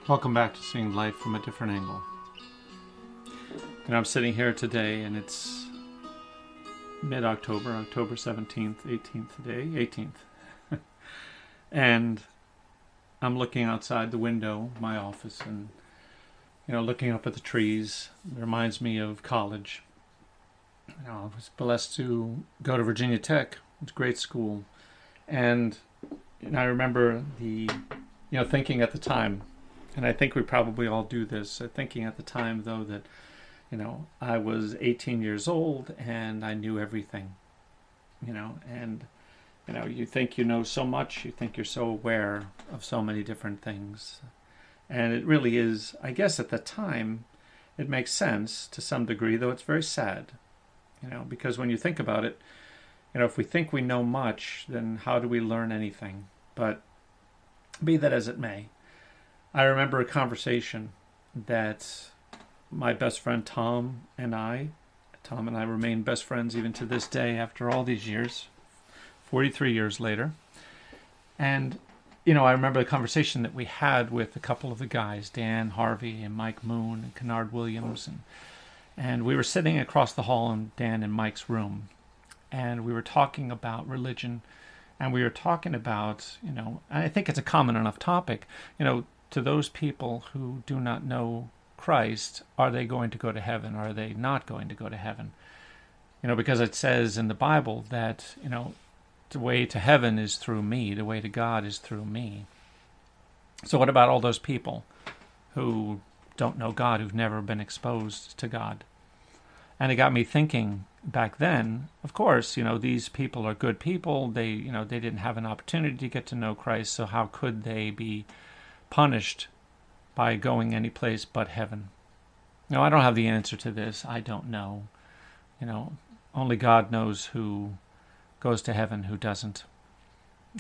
Welcome back to Seeing Life from a Different Angle. I'm sitting here today and it's mid-October, October 17th, 18th today, 18th. And I'm looking outside the window of my office and, looking up at the trees. It reminds me of college. I was blessed to go to Virginia Tech. It's a great school. And I remember thinking at the time, and I think we probably all do this, thinking at the time, though, that, I was 18 years old and I knew everything, and, you think you know so much, you think you're so aware of so many different things. And it really is, I guess at the time, it makes sense to some degree, though it's very sad, because when you think about it, if we think we know much, then how do we learn anything? But be that as it may, I remember a conversation that my best friend Tom and I remain best friends even to this day after all these years, 43 years later. And, I remember the conversation that we had with a couple of the guys, Dan Harvey and Mike Moon and Kennard Williams. And we were sitting across the hall in Dan and Mike's room. And we were talking about religion. And we were talking about, I think it's a common enough topic, to those people who do not know Christ, are they going to go to heaven? Are they not going to go to heaven? Because it says in the Bible that, the way to heaven is through me. The way to God is through me. So what about all those people who don't know God, who've never been exposed to God? And it got me thinking back then, of course, these people are good people. They didn't have an opportunity to get to know Christ, so how could they be punished by going any place but heaven? I don't have the answer to this. I don't know. Only God knows who goes to heaven, who doesn't.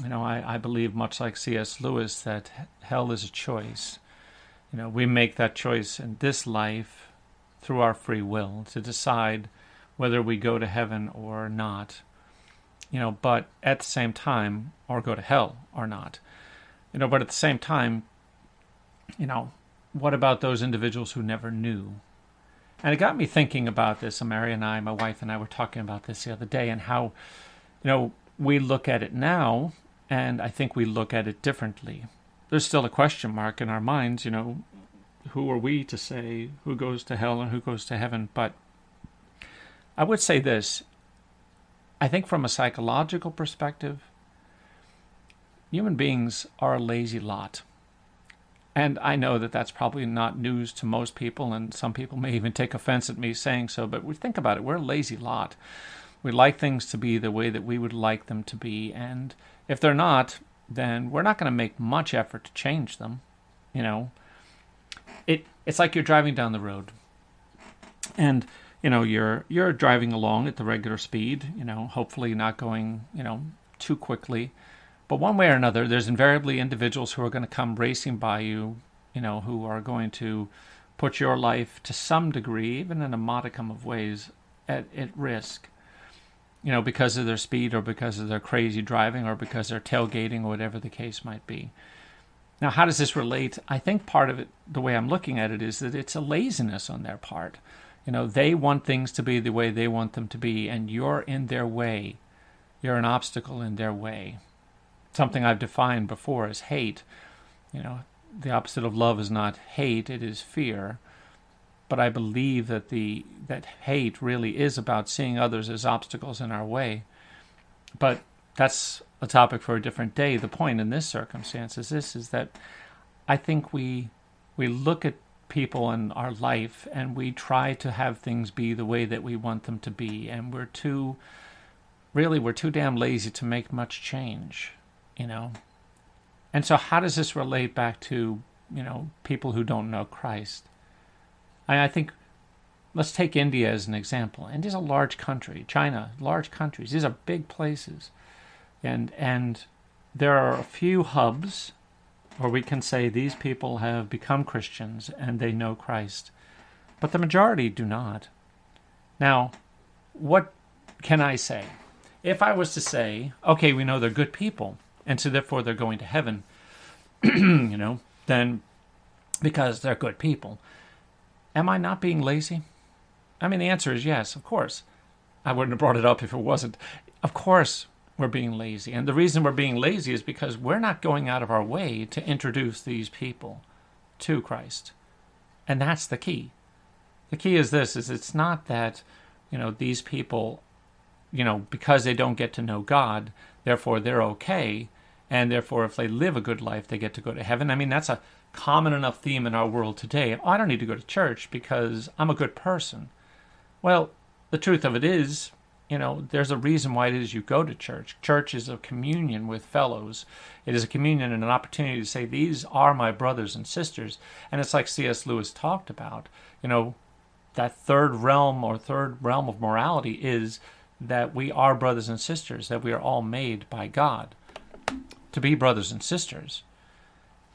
I believe, much like C.S. Lewis, that hell is a choice. We make that choice in this life through our free will to decide whether we go to heaven or not. But at the same time, or go to hell or not. But at the same time, what about those individuals who never knew? And it got me thinking about this. Mary and I, my wife and I, were talking about this the other day, and how, we look at it now, and I think we look at it differently. There's still a question mark in our minds, who are we to say who goes to hell and who goes to heaven? But I would say this. I think from a psychological perspective, human beings are a lazy lot. And I know that that's probably not news to most people, and some people may even take offense at me saying so, but we think about it, we're a lazy lot. We like things to be the way that we would like them to be, and if they're not, then we're not going to make much effort to change them. It's like you're driving down the road, and you're driving along at the regular speed, hopefully not going, too quickly. But one way or another, there's invariably individuals who are going to come racing by you, who are going to put your life to some degree, even in a modicum of ways, at risk, because of their speed or because of their crazy driving or because they're tailgating or whatever the case might be. Now, how does this relate? I think part of it, the way I'm looking at it, is that it's a laziness on their part. They want things to be the way they want them to be, and you're in their way. You're an obstacle in their way. Something I've defined before as hate. The opposite of love is not hate, it is fear. But I believe that that hate really is about seeing others as obstacles in our way. But that's a topic for a different day. The point in this circumstance is that I think we look at people in our life and we try to have things be the way that we want them to be, and we're too damn lazy to make much change. And so how does this relate back to, people who don't know Christ? I think, let's take India as an example. India's a large country. China, large countries. These are big places. And there are a few hubs where we can say these people have become Christians and they know Christ. But the majority do not. Now, what can I say? If I was to say, okay, we know they're good people, and so therefore they're going to heaven, then because they're good people. Am I not being lazy? I mean, the answer is yes, of course. I wouldn't have brought it up if it wasn't. Of course we're being lazy. And the reason we're being lazy is because we're not going out of our way to introduce these people to Christ. And that's the key. The key is this, is it's not that, these people, because they don't get to know God, therefore they're okay, and therefore if they live a good life, they get to go to heaven. I mean, that's a common enough theme in our world today. I don't need to go to church because I'm a good person. Well, the truth of it is, there's a reason why it is you go to church. Church is a communion with fellows. It is a communion and an opportunity to say, these are my brothers and sisters. And it's like C.S. Lewis talked about, that third realm of morality is that we are brothers and sisters, that we are all made by God to be brothers and sisters.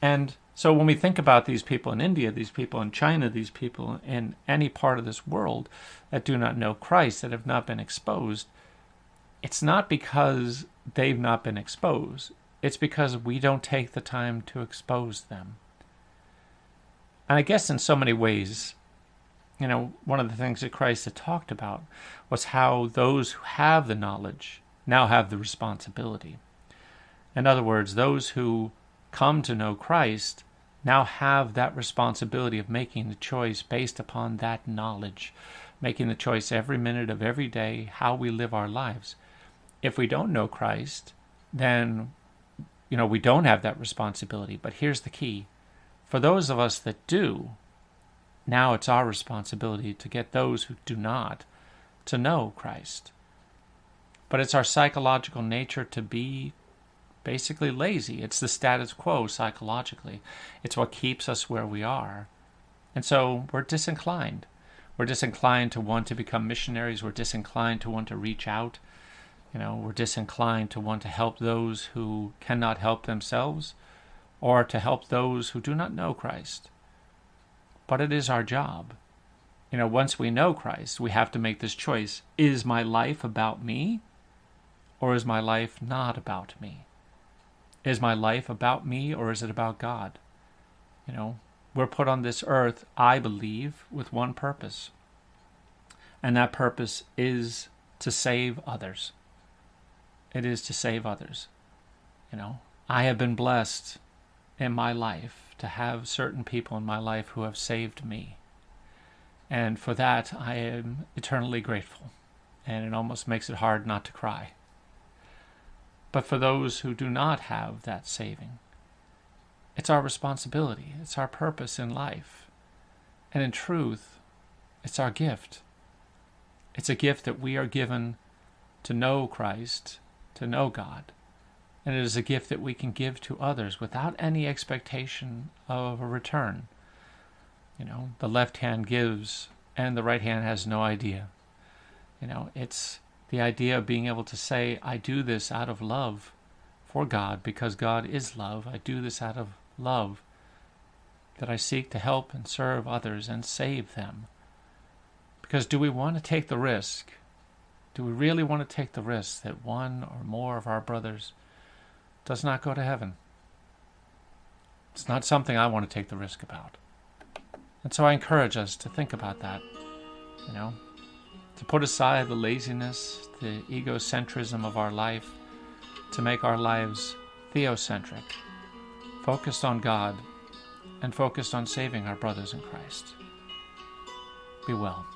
And so when we think about these people in India, these people in China, these people in any part of this world that do not know Christ, that have not been exposed, it's not because they've not been exposed. It's because we don't take the time to expose them. And I guess in so many ways, one of the things that Christ had talked about was how those who have the knowledge now have the responsibility. In other words, those who come to know Christ now have that responsibility of making the choice based upon that knowledge, making the choice every minute of every day, how we live our lives. If we don't know Christ, then, we don't have that responsibility. But here's the key. For those of us that do, now it's our responsibility to get those who do not to know Christ. But it's our psychological nature to be basically lazy. It's the status quo psychologically. It's what keeps us where we are. And so we're disinclined. We're disinclined to want to become missionaries. We're disinclined to want to reach out. We're disinclined to want to help those who cannot help themselves or to help those who do not know Christ. But it is our job. Once we know Christ, we have to make this choice. Is my life about me or is my life not about me? Is my life about me or is it about God? We're put on this earth, I believe, with one purpose. And that purpose is to save others. It is to save others. I have been blessed in my life to have certain people in my life who have saved me. And for that, I am eternally grateful. And it almost makes it hard not to cry. But for those who do not have that saving, it's our responsibility. It's our purpose in life. And in truth, it's our gift. It's a gift that we are given to know Christ, to know God. And it is a gift that we can give to others without any expectation of a return. The left hand gives and the right hand has no idea. It's the idea of being able to say, I do this out of love for God because God is love. I do this out of love, that I seek to help and serve others and save them. Because do we want to take the risk? Do we really want to take the risk that one or more of our brothers does not go to heaven? It's not something I want to take the risk about. And so I encourage us to think about that, to put aside the laziness, the egocentrism of our life, to make our lives theocentric, focused on God, and focused on saving our brothers in Christ. Be well.